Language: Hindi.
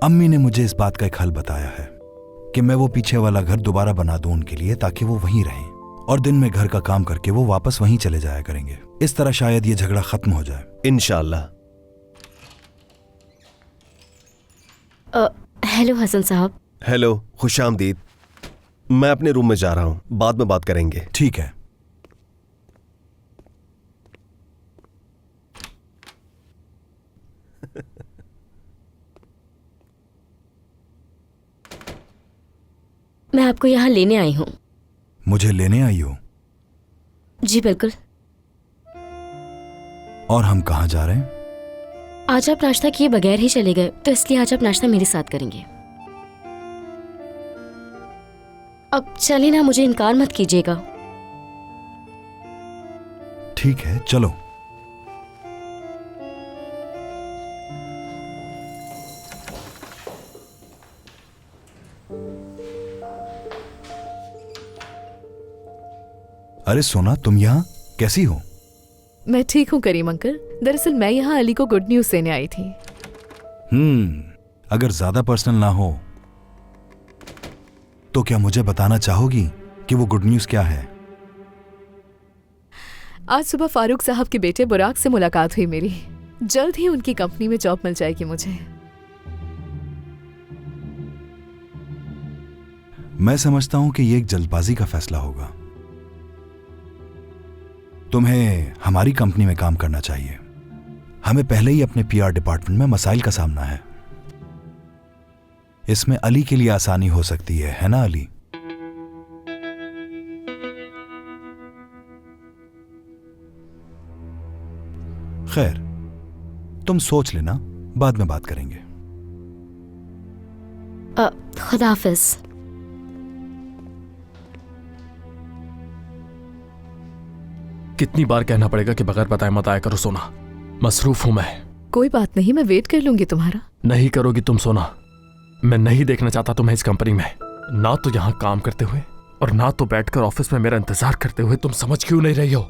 अम्मी ने मुझे इस बात का एक हल बताया है कि मैं वो पीछे वाला घर दोबारा बना दूं उनके लिए, ताकि वो वहीं रहें और दिन में घर का काम करके वो वापस वहीं चले जाया करेंगे। इस तरह शायद ये झगड़ा खत्म हो जाए। इंशाअल्लाह। हेलो हसन साहब। हेलो, खुशामदीद। मैं अपने रूम में जा रहा हूँ, बाद में बात करेंगे। ठीक है। मैं आपको यहाँ लेने आई हूँ। मुझे लेने आई हो? जी बिल्कुल। और हम कहाँ जा रहे हैं? आज आप नाश्ता किए बगैर ही चले गए, तो इसलिए आज आप नाश्ता मेरे साथ करेंगे। अब चलिए ना, मुझे इनकार मत कीजिएगा। ठीक है, चलो। अरे सोना, तुम यहाँ कैसी हो? मैं ठीक हूँ करीम अंकल। दरअसल मैं यहाँ अली को गुड न्यूज़ देने आई थी। अगर ज्यादा पर्सनल ना हो तो क्या मुझे बताना चाहोगी कि वो गुड न्यूज़ क्या है? आज सुबह फारूक साहब के बेटे बुराक से मुलाकात हुई मेरी। जल्द ही उनकी कंपनी में जॉब मिल जाएगी मुझे। मैं समझता हूं कि ये एक जल्दबाजी का फैसला होगा। तुम्हें हमारी कंपनी में काम करना चाहिए। हमें पहले ही अपने पीआर डिपार्टमेंट में मसाइल का सामना है। इसमें अली के लिए आसानी हो सकती है ना अली? खैर, तुम सोच लेना, बाद में बात करेंगे। खुदा हाफिज। कितनी बार कहना पड़ेगा कि बगैर बताए मत आया करो सोना। मसरूफ हूं मैं। कोई बात नहीं, मैं वेट कर लूंगी तुम्हारा। नहीं करोगी तुम सोना। मैं नहीं देखना चाहता तुम्हें इस कंपनी में, ना तो यहां काम करते हुए और ना तो बैठकर ऑफिस में मेरा इंतजार करते हुए। तुम समझ क्यों नहीं रही हो?